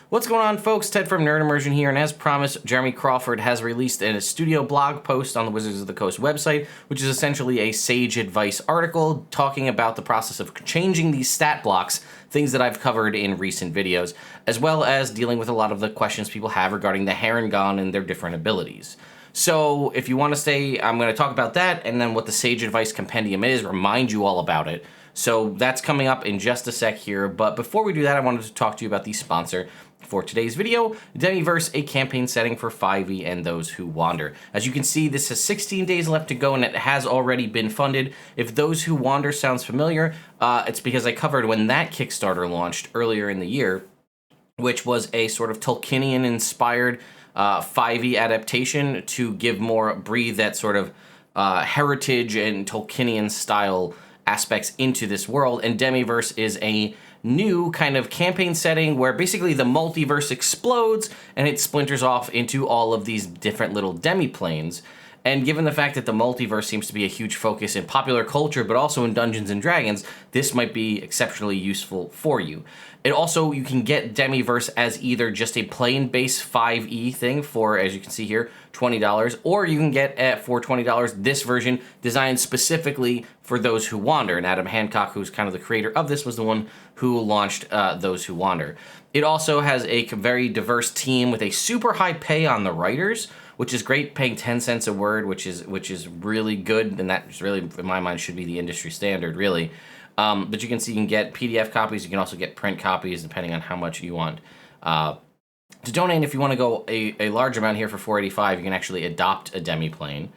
What's going on, folks? Ted from Nerd Immersion here, and as promised, Jeremy Crawford has released a studio blog post on the Wizards of the Coast website, which is essentially a sage advice article talking about the process of changing these stat blocks, things that I've covered in recent videos, as well as dealing with a lot of the questions people have regarding the Harengon and their different abilities. So if you want to stay, I'm going to talk about that, and then what the Sage Advice Compendium is, remind you all about it. So that's coming up in just a sec here, but before we do that, I wanted to talk to you about the sponsor for today's video, Demiverse, a campaign setting for 5e and those who wander. As you can see, this has 16 days left to go, and it has already been funded. If Those Who Wander sounds familiar, it's because I covered when that Kickstarter launched earlier in the year, which was a sort of Tolkienian-inspired 5e adaptation to breathe that sort of heritage and Tolkienian-style aspects into this world, and Demiverse is a new kind of campaign setting where basically the multiverse explodes and it splinters off into all of these different little demi-planes. And given the fact that the multiverse seems to be a huge focus in popular culture, but also in Dungeons & Dragons, this might be exceptionally useful for you. It also, you can get Demiverse as either just a plain base 5e thing for, as you can see here, $20, or you can get for $20 this version designed specifically for Those Who Wander. And Adam Hancock, who's kind of the creator of this, was the one who launched Those Who Wander. It also has a very diverse team with a super high pay on the writers, which is great, paying 10 cents a word, which is really good, and that really, in my mind, should be the industry standard, really. But you can see you can get PDF copies, you can also get print copies, depending on how much you want. To donate, if you want to go a large amount here for $4.85, you can actually adopt a demi-plane,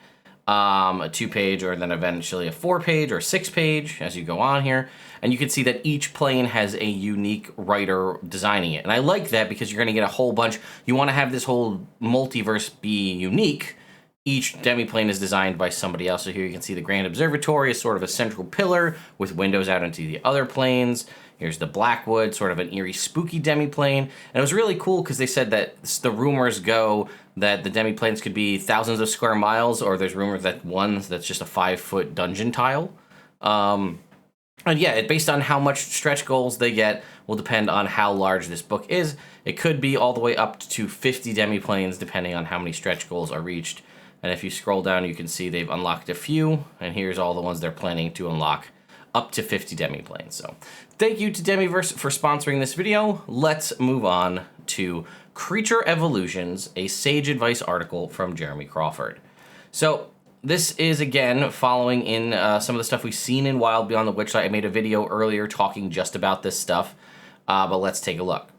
a 2-page, or then eventually a 4-page or a 6-page as you go on here. And you can see that each plane has a unique writer designing it. And I like that because you're going to get a whole bunch. You want to have this whole multiverse be unique. Each demi-plane is designed by somebody else. So here you can see the Grand Observatory is sort of a central pillar with windows out into the other planes. Here's the Blackwood, sort of an eerie, spooky demi-plane. And it was really cool because they said that the rumors go that the demi-planes could be thousands of square miles, or there's rumors that one that's just a 5-foot dungeon tile. And yeah, based on how much stretch goals they get will depend on how large this book is. It could be all the way up to 50 demi-planes, depending on how many stretch goals are reached. And if you scroll down, you can see they've unlocked a few, and here's all the ones they're planning to unlock, up to 50 demi-planes. So thank you to Demiverse for sponsoring this video. Let's move on to Creature Evolutions, a Sage Advice article from Jeremy Crawford. So this is, again, following in some of the stuff we've seen in Wild Beyond the Witchlight. I made a video earlier talking just about this stuff, but let's take a look.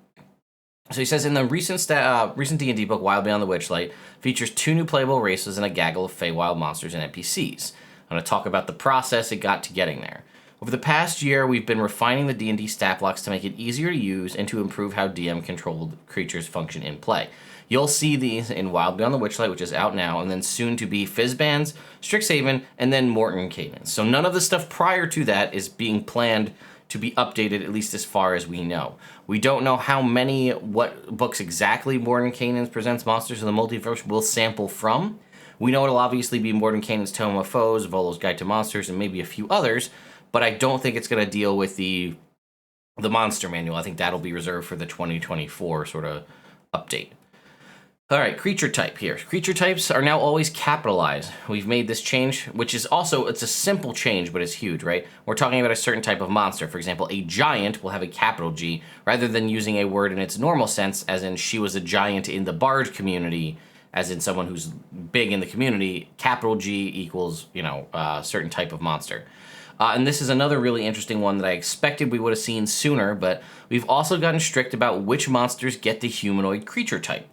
So he says, in the recent D&D book, Wild Beyond the Witchlight, features 2 new playable races and a gaggle of Feywild monsters and NPCs. I'm going to talk about the process it got to getting there. Over the past year, we've been refining the D&D stat blocks to make it easier to use and to improve how DM-controlled creatures function in play. You'll see these in Wild Beyond the Witchlight, which is out now, and then soon to be Fizzbands, Strixhaven, and then Mordenkainen. So none of the stuff prior to that is being planned to be updated, at least as far as we know. We don't know what books exactly Mordenkainen presents monsters of the multiverse will sample from. We know it'll obviously be Mordenkainen's Tome of Foes, Volo's Guide to Monsters, and maybe a few others, but I don't think it's going to deal with the monster manual. I think that'll be reserved for the 2024 sort of update. All right, creature type here. Creature types are now always capitalized. We've made this change, which is also, it's a simple change, but it's huge, right? We're talking about a certain type of monster. For example, a giant will have a capital G, rather than using a word in its normal sense, as in she was a giant in the bard community, as in someone who's big in the community. Capital G equals, a certain type of monster. And this is another really interesting one that I expected we would have seen sooner, but we've also gotten strict about which monsters get the humanoid creature type.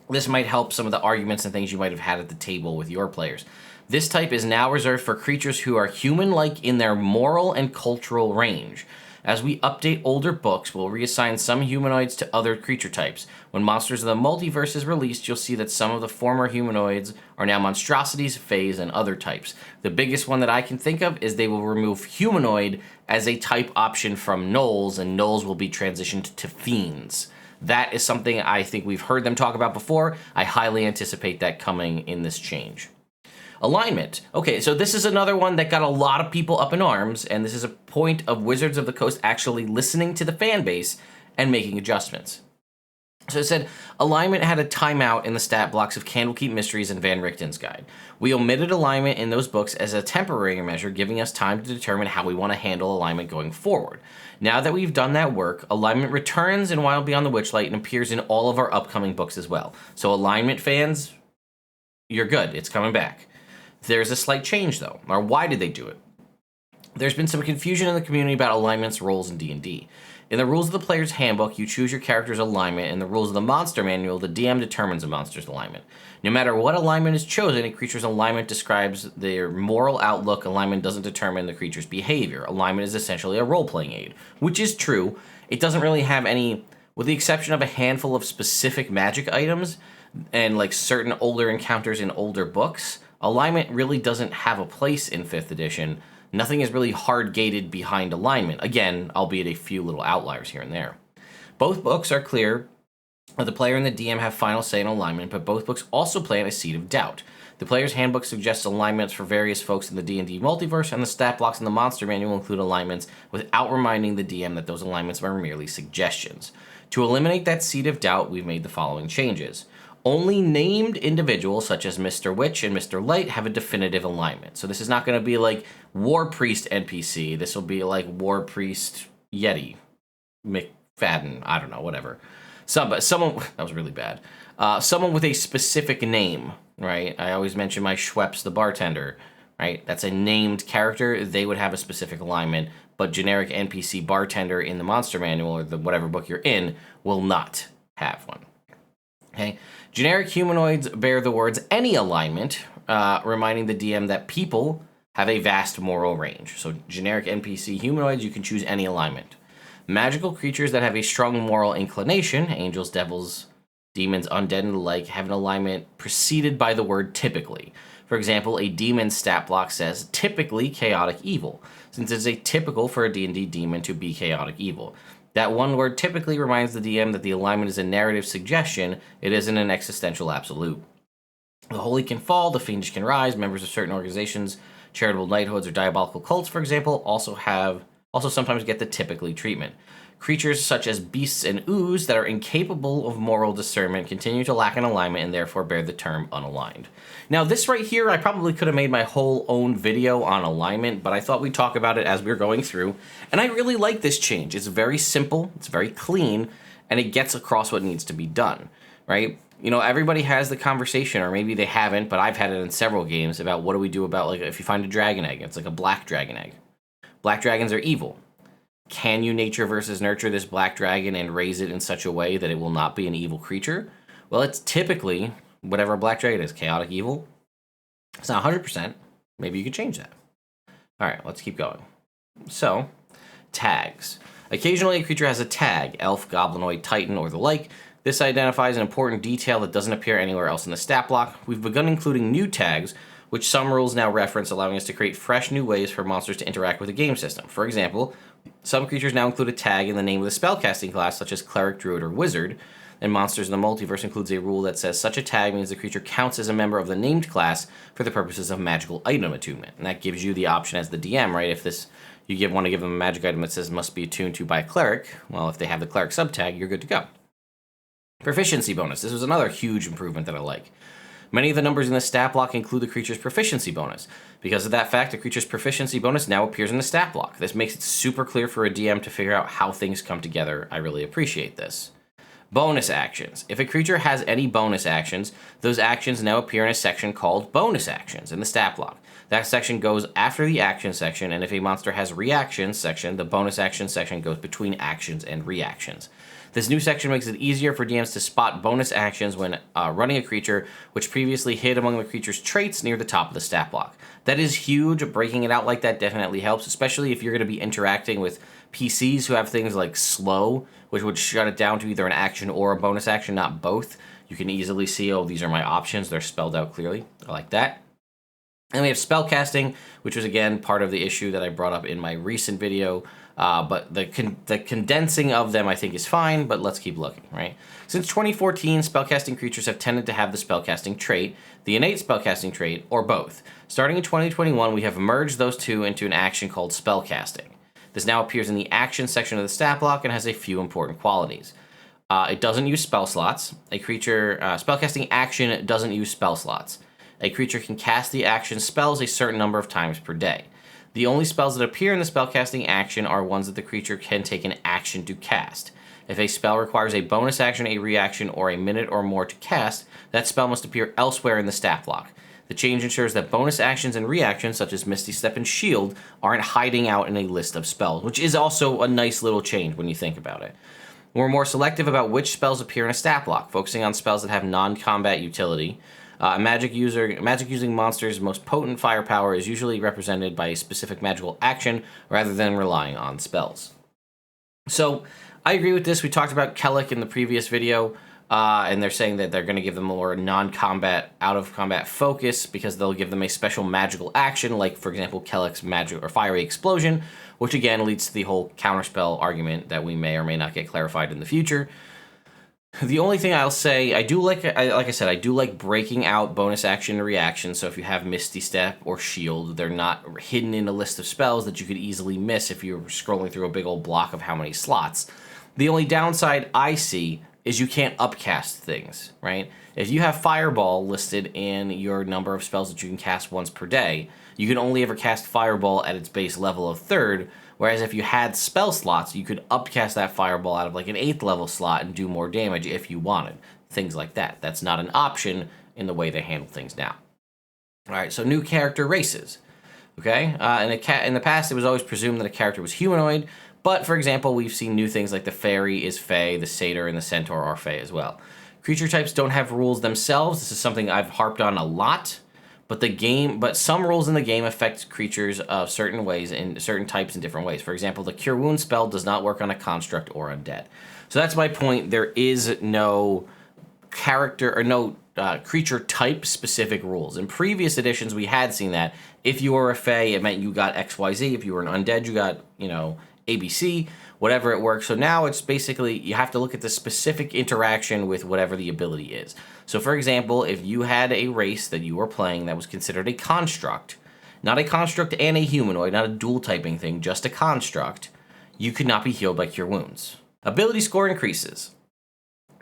This might help some of the arguments and things you might have had at the table with your players. This type is now reserved for creatures who are human-like in their moral and cultural range. As we update older books, we'll reassign some humanoids to other creature types. When Monsters of the Multiverse is released, you'll see that some of the former humanoids are now monstrosities, fays, and other types. The biggest one that I can think of is they will remove humanoid as a type option from gnolls, and gnolls will be transitioned to fiends. That is something I think we've heard them talk about before. I highly anticipate that coming in this change. Alignment. Okay, so this is another one that got a lot of people up in arms, and this is a point of Wizards of the Coast actually listening to the fan base and making adjustments. So it said, alignment had a timeout in the stat blocks of Candlekeep Mysteries and Van Richten's Guide. We omitted alignment in those books as a temporary measure, giving us time to determine how we want to handle alignment going forward. Now that we've done that work, alignment returns in Wild Beyond the Witchlight and appears in all of our upcoming books as well. So alignment fans, you're good. It's coming back. There's a slight change, though. Or why did they do it? There's been some confusion in the community about alignment's roles in D&D. In the rules of the player's handbook, you choose your character's alignment. In the rules of the monster manual, the DM determines a monster's alignment. No matter what alignment is chosen, a creature's alignment describes their moral outlook. Alignment doesn't determine the creature's behavior. Alignment is essentially a role-playing aid, which is true. It doesn't really have any, with the exception of a handful of specific magic items and like certain older encounters in older books, alignment really doesn't have a place in 5th edition. Nothing is really hard-gated behind alignment. Again, albeit a few little outliers here and there. Both books are clear that the player and the DM have final say in alignment, but both books also plant a seed of doubt. The player's handbook suggests alignments for various folks in the D&D multiverse, and the stat blocks in the monster manual include alignments without reminding the DM that those alignments are merely suggestions. To eliminate that seed of doubt, we've made the following changes. Only named individuals, such as Mr. Witch and Mr. Light, have a definitive alignment. So this is not going to be like War Priest NPC. This will be like War Priest Yeti, McFadden, I don't know, whatever. Someone, that was really bad. Someone with a specific name, right? I always mention my Schweppes, the bartender, right? That's a named character. They would have a specific alignment, but generic NPC bartender in the monster manual or the whatever book you're in will not have one. Okay. Generic humanoids bear the words any alignment, reminding the DM that people have a vast moral range. So generic NPC humanoids, you can choose any alignment. Magical creatures that have a strong moral inclination, angels, devils, demons, undead, and the like, have an alignment preceded by the word typically. For example, a demon stat block says typically chaotic evil, since it's atypical for a D&D demon to be chaotic evil. That one word typically reminds the DM that the alignment is a narrative suggestion, it isn't an existential absolute. The holy can fall, the fiendish can rise, members of certain organizations, charitable knighthoods, or diabolical cults, for example, also sometimes get the typically treatment. Creatures such as beasts and ooze that are incapable of moral discernment continue to lack an alignment and therefore bear the term unaligned. Now this right here, I probably could have made my whole own video on alignment, but I thought we'd talk about it as we were going through, and I really like this change. It's very simple, it's very clean, and it gets across what needs to be done, right? You know, everybody has the conversation, or maybe they haven't, but I've had it in several games about what do we do about, like, if you find a dragon egg, it's like a black dragon egg. Black dragons are evil. Can you nature versus nurture this black dragon and raise it in such a way that it will not be an evil creature? Well, it's typically whatever a black dragon is, chaotic evil. It's not 100%. Maybe you could change that. All right, let's keep going. So, tags. Occasionally, a creature has a tag, elf, goblinoid, titan, or the like. This identifies an important detail that doesn't appear anywhere else in the stat block. We've begun including new tags, which some rules now reference, allowing us to create fresh new ways for monsters to interact with the game system. For example, some creatures now include a tag in the name of the spellcasting class, such as cleric, druid, or wizard, and Monsters in the Multiverse includes a rule that says such a tag means the creature counts as a member of the named class for the purposes of magical item attunement. And that gives you the option as the DM, right? If you want to give them a magic item that says must be attuned to by a cleric, well, if they have the cleric subtag, you're good to go. Proficiency bonus. This was another huge improvement that I like. Many of the numbers in the stat block include the creature's proficiency bonus. Because of that fact, the creature's proficiency bonus now appears in the stat block. This makes it super clear for a DM to figure out how things come together. I really appreciate this. Bonus actions. If a creature has any bonus actions, those actions now appear in a section called bonus actions in the stat block. That section goes after the action section, and if a monster has reactions section, the bonus action section goes between actions and reactions. This new section makes it easier for DMs to spot bonus actions when running a creature, which previously hid among the creature's traits near the top of the stat block. That is huge. Breaking it out like that definitely helps, especially if you're going to be interacting with PCs who have things like slow, which would shut it down to either an action or a bonus action, not both. You can easily see, oh, these are my options. They're spelled out clearly. I like that. And we have spellcasting, which was, again, part of the issue that I brought up in my recent video. But the condensing of them, I think, is fine, but let's keep looking, right? Since 2014, spellcasting creatures have tended to have the spellcasting trait, the innate spellcasting trait, or both. Starting in 2021, we have merged those two into an action called spellcasting. This now appears in the action section of the stat block and has a few important qualities. It doesn't use spell slots. A creature spellcasting action doesn't use spell slots. A creature can cast the action spells a certain number of times per day. The only spells that appear in the spellcasting action are ones that the creature can take an action to cast. If a spell requires a bonus action, a reaction, or a minute or more to cast, that spell must appear elsewhere in the stat block. The change ensures that bonus actions and reactions, such as Misty Step and Shield, aren't hiding out in a list of spells, which is also a nice little change when you think about it. We're more selective about which spells appear in a stat block, focusing on spells that have non-combat utility. Magic using monsters' most potent firepower is usually represented by a specific magical action rather than relying on spells. So, I agree with this. We talked about Kellic in the previous video, and they're saying that they're going to give them more non-combat, out-of-combat focus because they'll give them a special magical action, like, for example, Kellic's magic or fiery explosion, which again leads to the whole counterspell argument that we may or may not get clarified in the future. The only thing I'll say, I do like breaking out bonus action and reaction. So if you have Misty Step or Shield, they're not hidden in a list of spells that you could easily miss if you're scrolling through a big old block of how many slots. The only downside I see is you can't upcast things, right? If you have Fireball listed in your number of spells that you can cast once per day, you can only ever cast Fireball at its base level of 3rd, whereas if you had spell slots, you could upcast that Fireball out of like an 8th level slot and do more damage if you wanted. Things like that. That's not an option in the way they handle things now. All right, so new character races. Okay, in the past, it was always presumed that a character was humanoid, but for example, we've seen new things like the fairy is Fae, the satyr and the centaur are Fae as well. Creature types don't have rules themselves. This is something I've harped on a lot. But some rules in the game affect creatures of certain ways in certain types in different ways. For example, the Cure Wounds spell does not work on a construct or undead. So that's my point. There is no character or no creature type specific rules. In previous editions, we had seen that. If you were a Fae, it meant you got XYZ. If you were an undead, you got, ABC, whatever it works. So now it's basically, you have to look at the specific interaction with whatever the ability is. So for example, if you had a race that you were playing that was considered a construct, not a construct and a humanoid, not a dual typing thing, just a construct, you could not be healed by Cure Wounds. Ability score increases.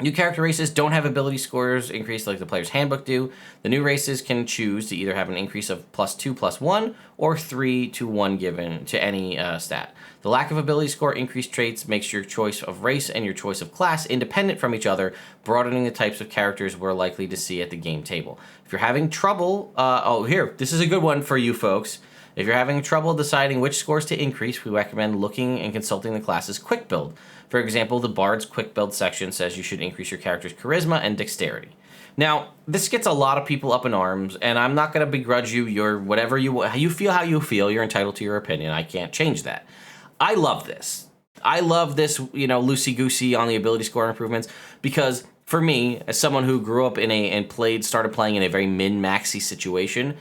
New character races don't have ability scores increased like the player's handbook do. The new races can choose to either have an increase of +2/+1 or 3/1 given to any stat. The lack of ability score increased traits makes your choice of race and your choice of class independent from each other, broadening the types of characters we're likely to see at the game table. If you're having trouble, this is a good one for you folks. If you're having trouble deciding which scores to increase, we recommend looking and consulting the class's quick build. For example, the Bard's quick build section says you should increase your character's charisma and dexterity. Now, this gets a lot of people up in arms, and I'm not going to begrudge you your whatever you feel how you feel. You're entitled to your opinion. I can't change that. I love this. I love this, loosey-goosey on the ability score improvements because for me, as someone who grew up started playing in a very min-maxy situation,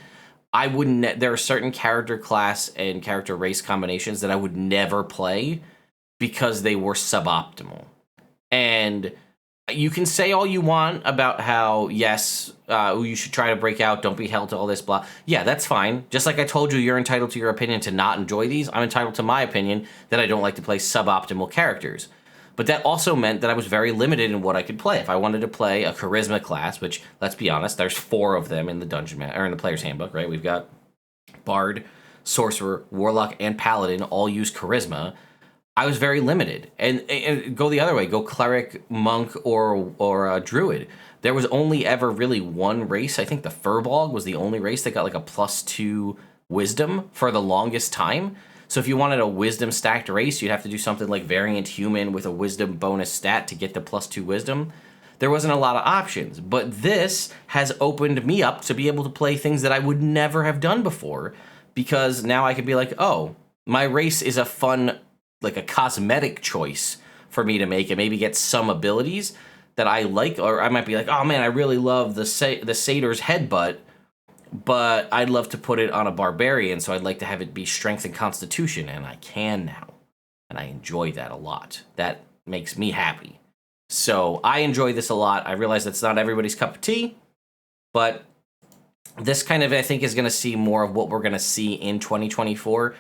there are certain character class and character race combinations that I would never play because they were suboptimal. And you can say all you want about how, yes, you should try to break out, don't be held to all this, blah. Yeah, that's fine. Just like I told you, you're entitled to your opinion to not enjoy these. I'm entitled to my opinion that I don't like to play suboptimal characters. But that also meant that I was very limited in what I could play. If I wanted to play a charisma class, which, let's be honest, there's 4 of them in the or in the player's handbook, right? We've got Bard, Sorcerer, Warlock, and Paladin all use charisma. I was very limited. And go the other way, go Cleric, Monk, or Druid. There was only ever really one race. I think the Furbolg was the only race that got like a +2 Wisdom for the longest time. So if you wanted a Wisdom stacked race, you'd have to do something like Variant Human with a Wisdom bonus stat to get the +2 Wisdom. There wasn't a lot of options, but this has opened me up to be able to play things that I would never have done before, because now I could be like, oh, my race is a fun, like a cosmetic choice for me to make and maybe get some abilities that I like, or I might be like, oh man, I really love the Satyr's Headbutt, but I'd love to put it on a Barbarian, so I'd like to have it be Strength and Constitution, and I can now, and I enjoy that a lot. That makes me happy. So I enjoy this a lot. I realize that's not everybody's cup of tea, but this kind of, I think, is going to see more of what we're going to see in 2024,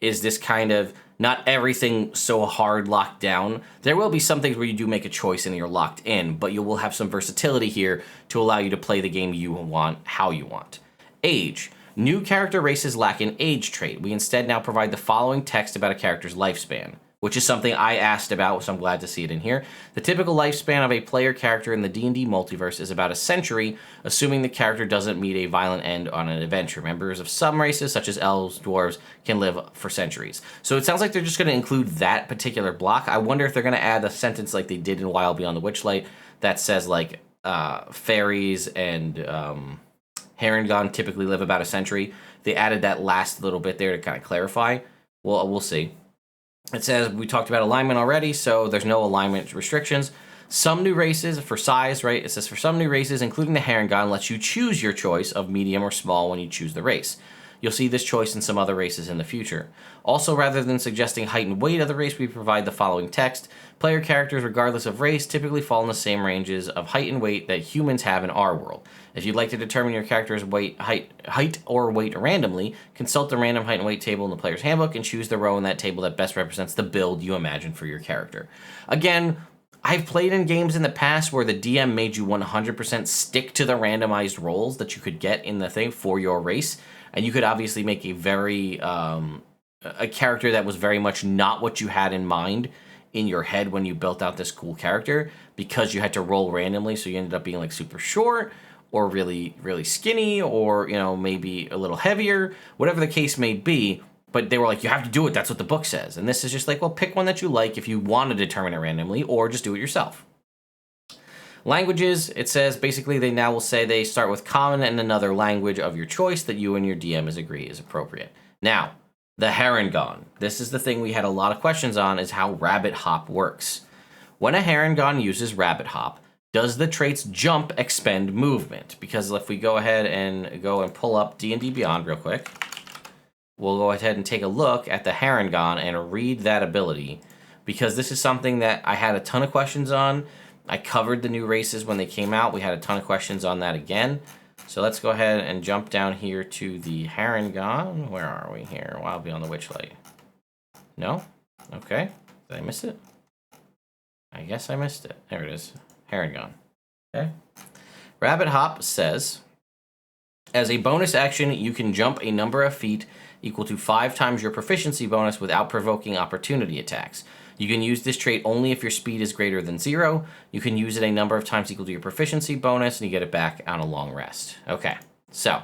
is this kind of not everything so hard locked down. There will be some things where you do make a choice and you're locked in, but you will have some versatility here to allow you to play the game you want, how you want. Age. New character races lack an age trait. We instead now provide the following text about a character's lifespan, which is something I asked about, so I'm glad to see it in here. The typical lifespan of a player character in the D&D multiverse is about a century, assuming the character doesn't meet a violent end on an adventure. Members of some races, such as elves, dwarves, can live for centuries. So it sounds like they're just going to include that particular block. I wonder if they're going to add a sentence like they did in Wild Beyond the Witchlight that says, like, fairies and Harengon typically live about a century. They added that last little bit there to kind of clarify. Well, we'll see. It says, we talked about alignment already, so there's no alignment restrictions. Some new races, for size, right? It says, for some new races, including the Harengon, lets you choose your choice of medium or small when you choose the race. You'll see this choice in some other races in the future. Also, rather than suggesting height and weight of the race, we provide the following text. Player characters, regardless of race, typically fall in the same ranges of height and weight that humans have in our world. If you'd like to determine your character's height or weight randomly, consult the random height and weight table in the player's handbook and choose the row in that table that best represents the build you imagine for your character. Again, I've played in games in the past where the DM made you 100% stick to the randomized rolls that you could get in the thing for your race, and you could obviously make a very a character that was very much not what you had in mind in your head when you built out this cool character, because you had to roll randomly, so you ended up being like super short or really, really skinny, or, you know, maybe a little heavier, whatever the case may be. But they were like, you have to do it, that's what the book says. And this is just like, well, pick one that you like if you want to determine it randomly, or just do it yourself. Languages, it says, basically they now will say they start with common and another language of your choice that you and your DM agree is appropriate. Now, the Harengon. This is the thing we had a lot of questions on, is how Rabbit Hop works. When a Harengon uses Rabbit Hop, does the traits jump expend movement? Because if we go ahead and pull up D&D Beyond real quick, we'll go ahead and take a look at the Harengon and read that ability, because this is something that I had a ton of questions on. I covered the new races when they came out. We had a ton of questions on that again. So let's go ahead and jump down here to the Harengon. Where are we here? Wild Beyond the Witchlight. No? Okay. Did I miss it? I guess I missed it. There it is. Harengon. Okay. Rabbit Hop says, as a bonus action, you can jump a number of feet equal to 5 times your proficiency bonus without provoking opportunity attacks. You can use this trait only if your speed is greater than 0. You can use it a number of times equal to your proficiency bonus, and you get it back on a long rest. Okay, so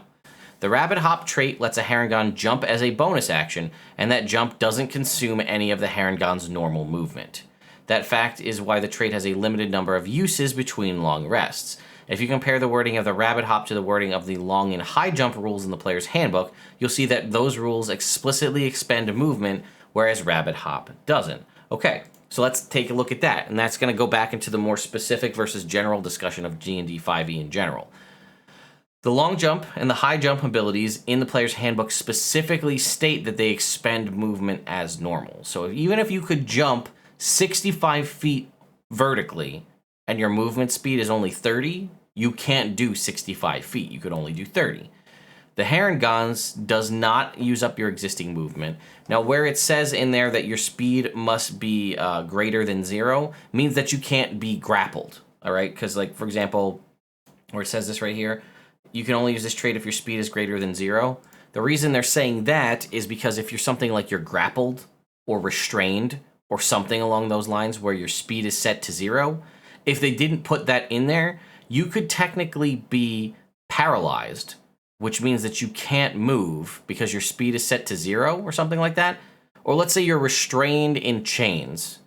the Rabbit Hop trait lets a Harengon jump as a bonus action, and that jump doesn't consume any of the Harengon's normal movement. That fact is why the trait has a limited number of uses between long rests. If you compare the wording of the Rabbit Hop to the wording of the long and high jump rules in the player's handbook, you'll see that those rules explicitly expend movement, whereas Rabbit Hop doesn't. Okay, so let's take a look at that, and that's going to go back into the more specific versus general discussion of D&D 5e in general. The long jump and the high jump abilities in the player's handbook specifically state that they expend movement as normal. So even if you could jump 65 feet vertically and your movement speed is only 30, you can't do 65 feet. You could only do 30. The Harengon's does not use up your existing movement. Now, where it says in there that your speed must be greater than 0 means that you can't be grappled, all right? Because, like, for example, where it says this right here, you can only use this trait if your speed is greater than 0. The reason they're saying that is because if you're something like you're grappled or restrained or something along those lines where your speed is set to 0, if they didn't put that in there, you could technically be paralyzed, which means that you can't move because your speed is set to 0 or something like that. Or let's say you're restrained in chains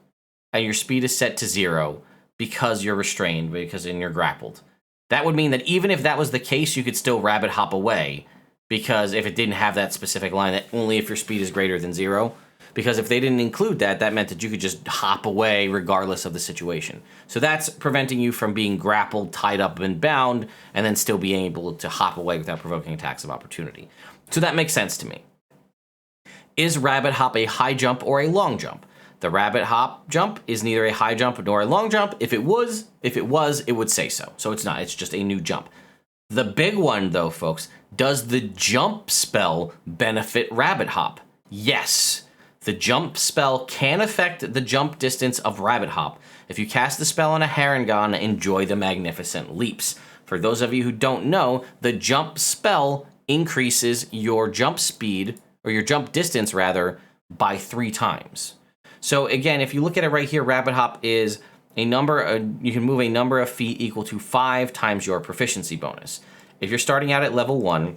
and your speed is set to 0 because you're restrained, because you're grappled. That would mean that even if that was the case, you could still Rabbit Hop away, because if it didn't have that specific line, that only if your speed is greater than 0. Because if they didn't include that, that meant that you could just hop away regardless of the situation. So that's preventing you from being grappled, tied up, and bound, and then still being able to hop away without provoking attacks of opportunity. So that makes sense to me. Is Rabbit Hop a high jump or a long jump? The Rabbit Hop jump is neither a high jump nor a long jump. If it was, it would say so. So it's not, it's just a new jump. The big one, though, folks, does the jump spell benefit Rabbit Hop? Yes, the jump spell can affect the jump distance of Rabbit Hop. If you cast the spell on a Harengon, enjoy the magnificent leaps. For those of you who don't know, the jump spell increases your jump speed, or your jump distance rather, by 3 times. So again, if you look at it right here, Rabbit Hop is a number, you can move a number of feet equal to 5 times your proficiency bonus. If you're starting out at level 1,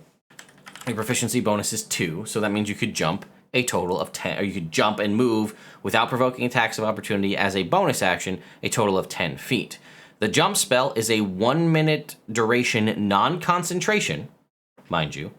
your proficiency bonus is 2, so that means you could jump a total of 10, or you could jump and move without provoking attacks of opportunity as a bonus action, a total of 10 feet. The jump spell is a 1-minute duration non-concentration, mind you,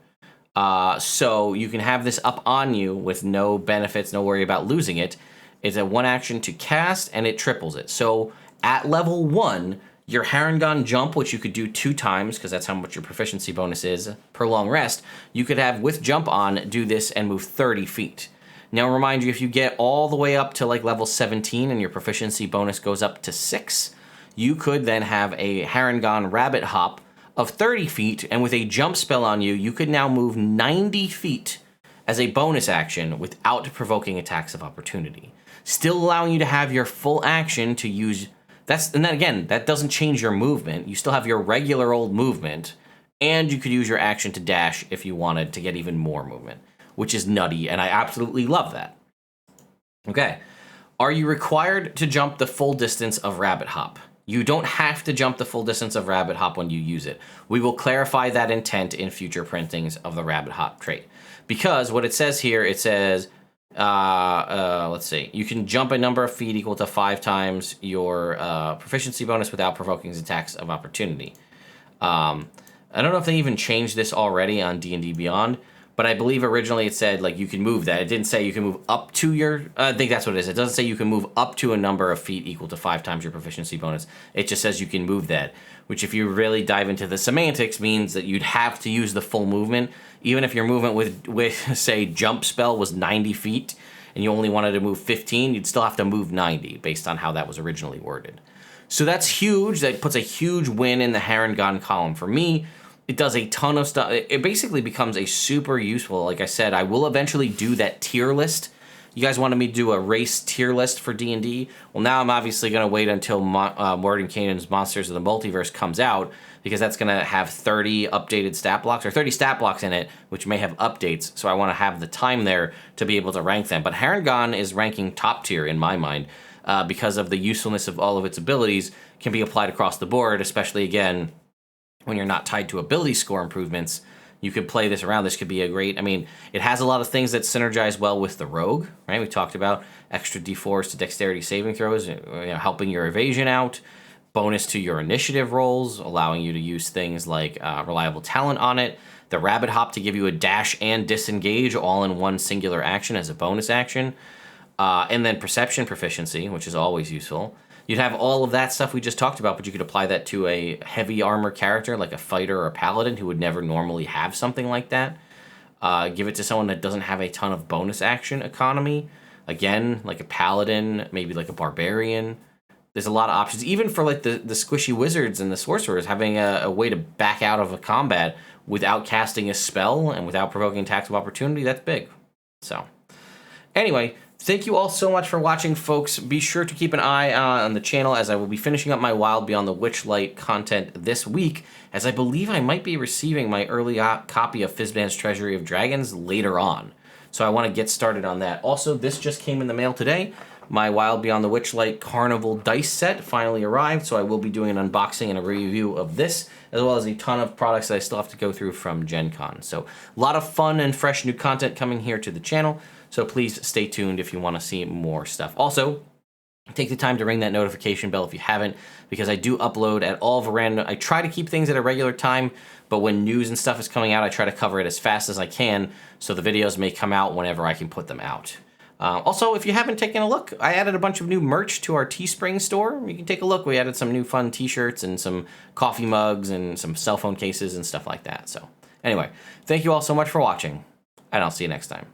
so you can have this up on you with no benefits, no worry about losing it. It's a 1 action to cast, and it triples it. So at level 1, your Harengon jump, which you could do 2 times, because that's how much your proficiency bonus is per long rest, you could have, with jump on, do this and move 30 feet. Now, remind you, if you get all the way up to like level 17 and your proficiency bonus goes up to 6, you could then have a Harengon Rabbit Hop of 30 feet, and with a jump spell on you, you could now move 90 feet as a bonus action without provoking attacks of opportunity. Still allowing you to have your full action to use... and then again, that doesn't change your movement. You still have your regular old movement, and you could use your action to dash if you wanted to get even more movement, which is nutty, and I absolutely love that. Okay, are you required to jump the full distance of Rabbit Hop? You don't have to jump the full distance of Rabbit Hop when you use it. We will clarify that intent in future printings of the Rabbit Hop trait. Because what it says here, it says, let's see, you can jump a number of feet equal to 5 times your proficiency bonus without provoking attacks of opportunity. I don't know if they even changed this already on D&D Beyond, but I believe originally it said, like, you can move that. It didn't say you can move up to your... I think that's what it is. It doesn't say you can move up to a number of feet equal to 5 times your proficiency bonus. It just says you can move that, which if you really dive into the semantics means that you'd have to use the full movement. Even if your movement with say, jump spell was 90 feet and you only wanted to move 15, you'd still have to move 90 based on how that was originally worded. So that's huge. That puts a huge win in the Harengon column for me. It does a ton of stuff. It basically becomes a super useful, like I said, I will eventually do that tier list. You guys wanted me to do a race tier list for D&D. Well, now I'm obviously going to wait until Mordenkainen's Monsters of the Multiverse comes out, because that's going to have 30 updated stat blocks, or 30 stat blocks in it, which may have updates, so I want to have the time there to be able to rank them. But Harengon is ranking top tier in my mind, because of the usefulness of all of its abilities, can be applied across the board, especially, again, when you're not tied to ability score improvements. You could play this around. This could be a great... I mean, it has a lot of things that synergize well with the rogue, right? We talked about extra d4s to dexterity saving throws, helping your evasion out, bonus to your initiative rolls, allowing you to use things like reliable talent on it, the Rabbit Hop to give you a dash and disengage all in one singular action as a bonus action, and then perception proficiency, which is always useful. You'd have all of that stuff we just talked about, but you could apply that to a heavy armor character like a fighter or a paladin who would never normally have something like that. Give it to someone that doesn't have a ton of bonus action economy. Again, like a paladin, maybe like a barbarian. There's a lot of options. Even for like the squishy wizards and the sorcerers, having a way to back out of a combat without casting a spell and without provoking attacks of opportunity, that's big. So, anyway... Thank you all so much for watching, folks. Be sure to keep an eye on the channel, as I will be finishing up my Wild Beyond the Witchlight content this week, as I believe I might be receiving my early copy of Fizban's Treasury of Dragons later on. So I want to get started on that. Also, this just came in the mail today. My Wild Beyond the Witchlight Carnival dice set finally arrived, so I will be doing an unboxing and a review of this, as well as a ton of products that I still have to go through from Gen Con. So a lot of fun and fresh new content coming here to the channel. So please stay tuned if you want to see more stuff. Also, take the time to ring that notification bell if you haven't, because I do upload at all of a random... I try to keep things at a regular time, but when news and stuff is coming out, I try to cover it as fast as I can, so the videos may come out whenever I can put them out. Also, if you haven't taken a look, I added a bunch of new merch to our Teespring store. You can take a look. We added some new fun t-shirts and some coffee mugs and some cell phone cases and stuff like that. So anyway, thank you all so much for watching, and I'll see you next time.